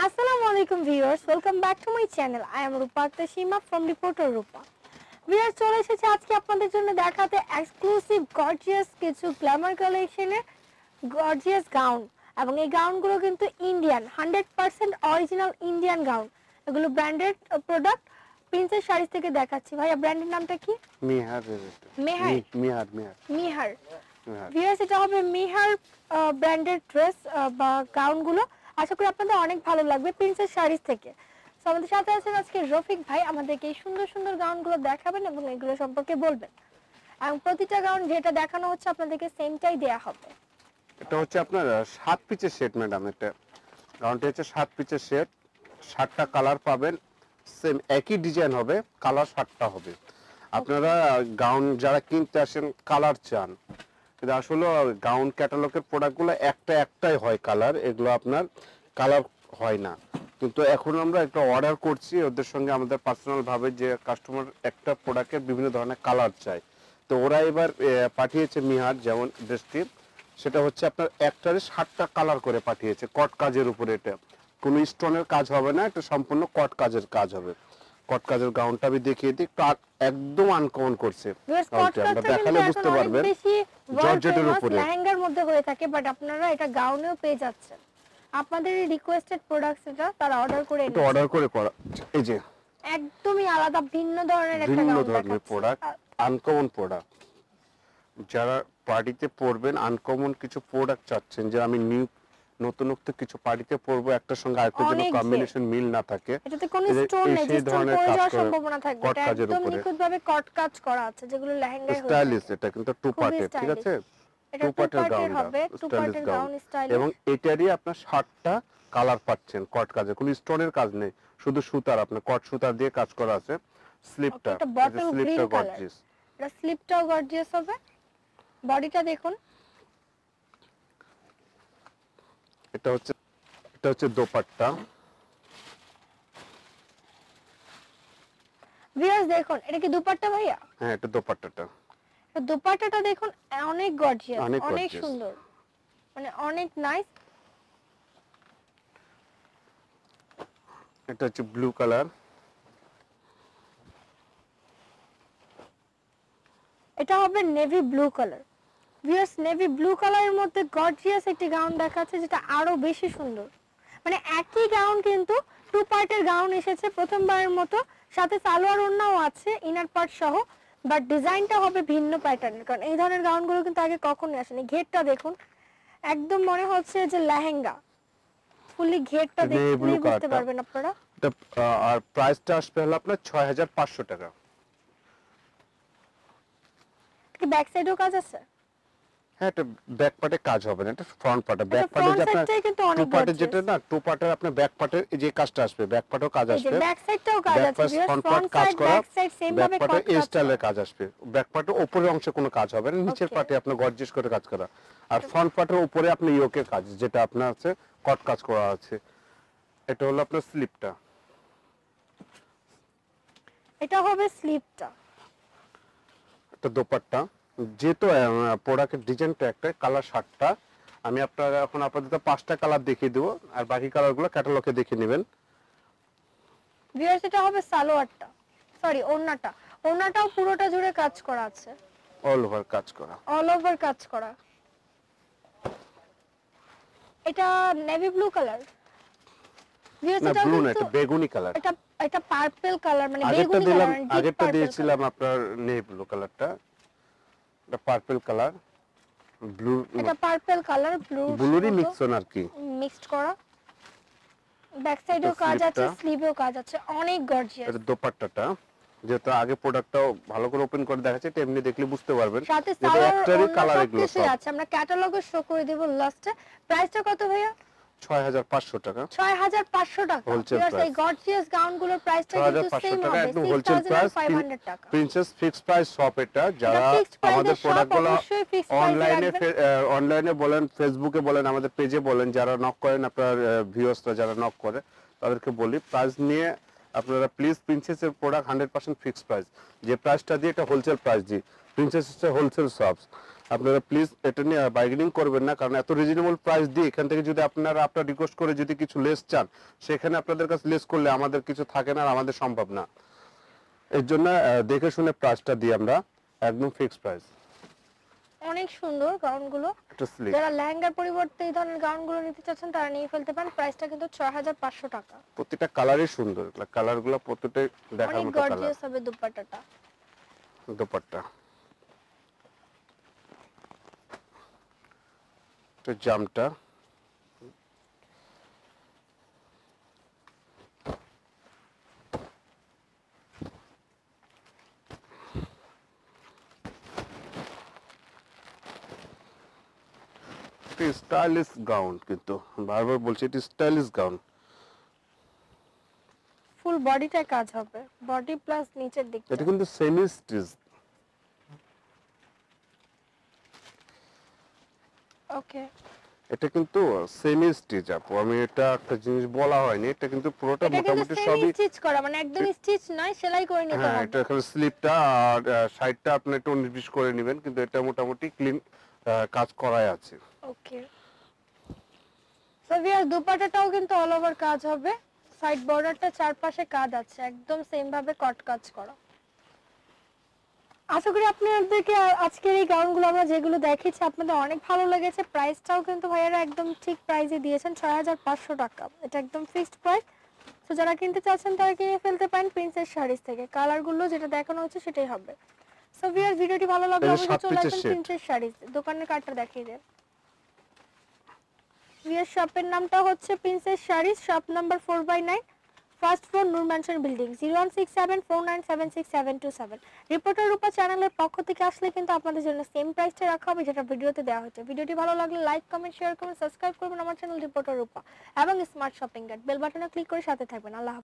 Assalamu alaikum viewers, welcome back to my channel. I am Rupa Tashima from Reporter Rupa. Viewers চলে এসেছে আজকে আপনাদের জন্য দেখাতে এক্সক্লুসিভ গর্জিয়াস কিছু গ্ল্যামার কালেকশনের গর্জিয়াস গাউন এবং এই গাউনগুলো কিন্তু ইন্ডিয়ান 100% অরিজিনাল ইন্ডিয়ান গাউন। এগুলো ব্র্যান্ডেড প্রোডাক্ট প্রিন্সেস শাড়ি থেকে দেখাচ্ছি। ভাইয়া ব্র্যান্ডের নামটা কি? মিহার। মিহার। ভিউয়ার্স এটা হবে মিহার ব্র্যান্ডেড ড্রেস বা গাউনগুলো। আশা করি আপনাদের অনেক ভালো লাগবে প্রিন্সেস শাড়িজ থেকে। সো আমাদের সাথে আছেন আজকে রফিক ভাই, আমাদেরকে এই সুন্দর সুন্দর গাউনগুলো দেখাবেন এবং এগুলো সম্পর্কে বলবেন। এবং প্রতিটা গাউন যেটা দেখানো হচ্ছে আপনাদেরকে সেমটাই দেয়া হবে। এটা হচ্ছে আপনার 7 পিসের সেট ম্যাডাম। এটা গাউনটা হচ্ছে 7 পিসের সেট, 7টা কালার পাবেন, সেম একই ডিজাইন হবে, কালার 7টা হবে। আপনারা গাউন যারা কিনতে আসেন কালার চান, কিন্তু আসলে গাউন ক্যাটালগের প্রোডাক্টগুলো একটাই হয় কালার, এগুলো আপনার কালার হয় না। কিন্তু এখন আমরা একটা অর্ডার করছি ওদের সঙ্গে আমাদের পার্সোনাল ভাবে যে কাস্টমার একটা প্রোডাক্টের বিভিন্ন ধরনের কালার চাই, তো ওরা এবার পাঠিয়েছে মিহার যেমন ড্রেসটি, সেটা হচ্ছে আপনার একটারে 7টা কালার করে পাঠিয়েছে কট কাজের উপরে। এটা কোনো স্টোনের কাজ হবে না, এটা সম্পূর্ণ কট কাজের কাজ হবে। কট কাজের গাউনটা আমি দেখিয়ে দিই, একদম আনকমন করছে। আমরা দেখালে বুঝতে পারবেন জর্জেটের উপরে লেহেঙ্গার মধ্যে হয়ে থাকে, বাট আপনারা এটা গাউনেও পেয়ে যাচ্ছেন। আপনাদের এই রিকোয়েস্টেড প্রোডাক্টস এটা তারা অর্ডার করে এনেছে, অর্ডার করে করা। এই যে একদমই আলাদা ভিন্ন ধরনের একটা ভিন্ন গাউন ধরনের প্রোডাক্ট, আনকমন প্রোডাক্ট। যারা পার্টিতে পরবেন আনকমন কিছু প্রোডাক্ট চাচ্ছেন যে আমি নতুনত্ব কিছু পার্টিতে পরবো, একটার সঙ্গে আরেকটা যেন কম্বিনেশন মিল না থাকে, এটাতে কোনো স্টোন নেই, যে স্টোন পড়ে যাওয়ার সম্ভাবনা থাকবে। এটা একদম নিখুঁতভাবে কট কাজ করা আছে, যেগুলো লেহেঙ্গায় হয়। স্টাইলিশ, এটা কিন্তু টু পার্টের, ঠিক আছে? এটা টু পার্টের হবে, টু পার্টের গাউন স্টাইলিশ। এবং এটারই আপনার 7টা কালার পাচ্ছেন কট কাজে, কোনো স্টোনের কাজ নেই, শুধু সুতার, আপনার কট সুতা দিয়ে কাজ করা আছে। স্লিপটা গর্জিয়াস, এটা স্লিপটাও গর্জিয়াস হবে। বডিটা দেখুন, এটা হচ্ছে দোপাট্টা। ভিউয়ার্স দেখুন, এটা কি দুপাট্টা ভাইয়া? হ্যাঁ, এটা দোপাট্টাটা। এটা দুপাট্টাটা দেখুন, অনেক গর্জিয়াস, অনেক সুন্দর, মানে অনেক নাইস। এটা হচ্ছে ব্লু কালার। এটা হবে navy blue colour. Viewers navy blue কালারের মধ্যে গর্জিয়াস একটি গাউন দেখাচ্ছে, যেটা আরো বেশি সুন্দর। মানে একই গাউন কিন্তু টু পার্টের গাউন এসেছে প্রথমবারের মতো, সাথে সালোয়ার ওড়নাও আছে ইনার পার্ট সহ, বাট ডিজাইনটা হবে ভিন্ন প্যাটার্নের, কারণ এই ধরনের গাউনগুলো কিন্তু আগে কখনোই আসেনি। ঘেরটা দেখুন, একদম মনে হচ্ছে যে লেহেঙ্গা, ফুলি ঘেরটা দেখলেই বুঝতে পারবেন আপনারা। আর প্রাইসটা আসবে হলো আপনার 6500 টাকা। কি ব্যাক সাইডেও কাজ আছে? হ্যাঁ, এটা ব্যাক পার্টে কাজ হবে না, এটা ফ্রন্ট পার্টে। ব্যাক পার্টে যে আপনার টু পার্টে যেটা না, টু পার্টের আপনার ব্যাক পার্টের যে কাজটা আসবে, ব্যাক পার্টেও কাজ আসবে, ব্যাক সাইডটাও কাজ আছে, ফ্রন্ট পার্ট কাজ করা, ব্যাক পার্টে এই স্টাইলের কাজ আসবে। ব্যাক পার্টের উপরের অংশে কোনো কাজ হবে না, নিচের পার্টে আপনার গর্জিয়াস করে কাজ করা। আর ফ্রন্ট পার্টের উপরে আপনি ইয়োকের কাজ, যেটা আপনার আছে কট কাজ করা আছে। এটা হলো আপনার স্লিপটা, এটা হবে স্লিপটা। এটা দোপাট্টা। যেহেতু প্রোডাক্টের ডিজাইনটা একটা, কালার 7টা, আমি আপনারা এখন আপাতত 5টা কালার দেখিয়ে দেবো, আর বাকি কালারগুলো ক্যাটালগে দেখে নেবেন। ভিউয়ার্স এটা হবে সালোয়ারটা, সরি ওড়নাটা। ওড়নাটাও পুরোটা জুড়ে কাজ করা আছে, অল ওভার কাজ করা, অল ওভার কাজ করা। এটা নেভি ব্লু কালার। ভিউয়ার্স এটা ব্লু না, এটা বেগুনি কালার। এটা পার্পল কালার, মানে বেগুনি কালার। আগেরটা দিয়েছিলাম আপনার নেভি ব্লু কালারটা, এটা পার্পল কালার, ব্লু, এটা পার্পল কালার ব্লুরই মিক্সন আর কি, মিক্সড করা। ব্যাক সাইডেও কাজ আছে, স্লিভেও কাজ আছে, অনেক গর্জিয়াস। এটা দোপাট্টাটা, যেহেতু আগে প্রোডাক্টটাও ভালো করে ওপেন করে দেখাচ্ছে, এটা এমনি দেখলে বুঝতে পারবেন সাথে একটারই কালার এগুলো সব আছে। আমরা ক্যাটালগে শো করে দেব লাস্টে। প্রাইসটা কত ভাইয়া? 6500 টাকা। 6500 টাকা। এই গর্জিয়াস গাউনগুলোর প্রাইসটা কিন্তু সেম হবে, একদম হোলসেল প্রাইস, 6500 টাকা। Princess fixed price shop. এটা যারা আমাদের প্রোডাক্টগুলো অনলাইনে বলেন, ফেসবুকে বলেন, আমাদের পেজে বলেন, যারা নক করেন, আপনার ভিউয়ার্সরা যারা নক করে তাদেরকে বলি প্রাইস নিয়ে আপনারা প্লিজ প্রিন্সেসের প্রোডাক্ট 100% ফিক্সড প্রাইস, যে প্রাইসটা দিয়ে এটা হোলসেল প্রাইস দিই। প্রিন্সেস হচ্ছে হোলসেল শপস, আপনারা প্লিজ এটা নিয়ে বার্গেনিং করবেন না, কারণ এত রিজনেবল প্রাইস দিয়ে এখান থেকে যদি আপনারা আপনার রিকোয়েস্ট করে যদি কিছু লেস চান, সেখানে আপনাদের কাছে লেস করলে আমাদের কিছু থাকে না আর আমাদের সম্ভব না। এর জন্য দেখে শুনে প্রাইসটা দিই আমরা, একদম ফিক্সড প্রাইস। অনেক সুন্দর গাউনগুলো। এটা স্লিপ, যারা লেহেঙ্গার পরিবর্তে এই ধরনের গাউনগুলো নিতে চাচ্ছেন তারা নিয়ে ফেলতে পারেন। প্রাইসটা কিন্তু 6500 টাকা। প্রত্যেকটা কালারই সুন্দর, কালারগুলো প্রত্যেকটাই দেখার অনেক মতো কালার। গর্জিয়াস হবে দুপাট্টাটা। দোপাট্টা, এটা জামটা, স্টাইলিশ গাউন, কিন্তু বারবার বলছি এটি স্টাইলিশ গাউন। ফুল বডিটায় কাজ হবে, বডি প্লাস নিচের দিকটা। এটা কিন্তু সেমি স্টিচ, ওকে, এটা কিন্তু সেমি স্টিচ আপু, আমি এটা একটা জিনিস বলা হয়নি, এটা কিন্তু পুরোটা এটা কিন্তু মোটামুটি সেমি সবই। স্টিচ করা, মানে একদম স্টিচ নয়, সেলাই করে নিতে হ্যাঁ, হবে। এটা এখানে স্লিপটা আর সাইডটা আপনি একটু 19-20 করে নেবেন, কিন্তু এটা মোটামুটি ক্লিন কাজ করাই আছে। ওকে, সো ভিউয়ার দুপাট্টাটাও কিন্তু অল ওভার কাজ হবে, সাইড বর্ডারটা চারপাশে কাজ আছে, একদম সেম ভাবে কট কাজ করা। আশা করি আপনাদেরকে আজকের এই গাউনগুলো আমরা যেগুলো দেখিয়েছি আপনাদের অনেক ভালো লেগেছে। প্রাইসটাও কিন্তু ভাইয়ারা একদম ঠিক প্রাইসে দিয়েছেন, 6500 টাকা। এটা একদম ফিক্সড প্রাইস। তো যারা কিনতে চাচ্ছেন তারা কিনে ফেলতে পারেন প্রিন্সেস শাড়িজ থেকে। কালারগুলো যেটা দেখানো হচ্ছে সেটাই হবে। সো ভিউয়ার ভিডিওটি ভালো লাগলে এই যে অবশ্যই সাত চলে পিসের আসবেন set। Princess saris. দোকানের কার্ডটা দেখিয়ে দেন। ভিউয়ার শপের নামটা হচ্ছে princess saris, shop number 4/9, first floor Noor mansion building, 016749767227। Reporter Rupa চ্যানেলের পক্ষ থেকে আসলে কিন্তু আপনাদের জন্য সেম প্রাইসটা রাখা হবে যেটা ভিডিওতে দেওয়া হচ্ছে। ভিডিওটি ভালো লাগলে লাইক, কমেন্ট, শেয়ার করুন, সাবস্ক্রাইব করবেন আমার চ্যানেল রিপোর্টার রূপা এবং স্মার্ট শপিং গাইড। বেল বাটনে ক্লিক করে সাথে থাকবেন। আল্লাহ হাফেজ।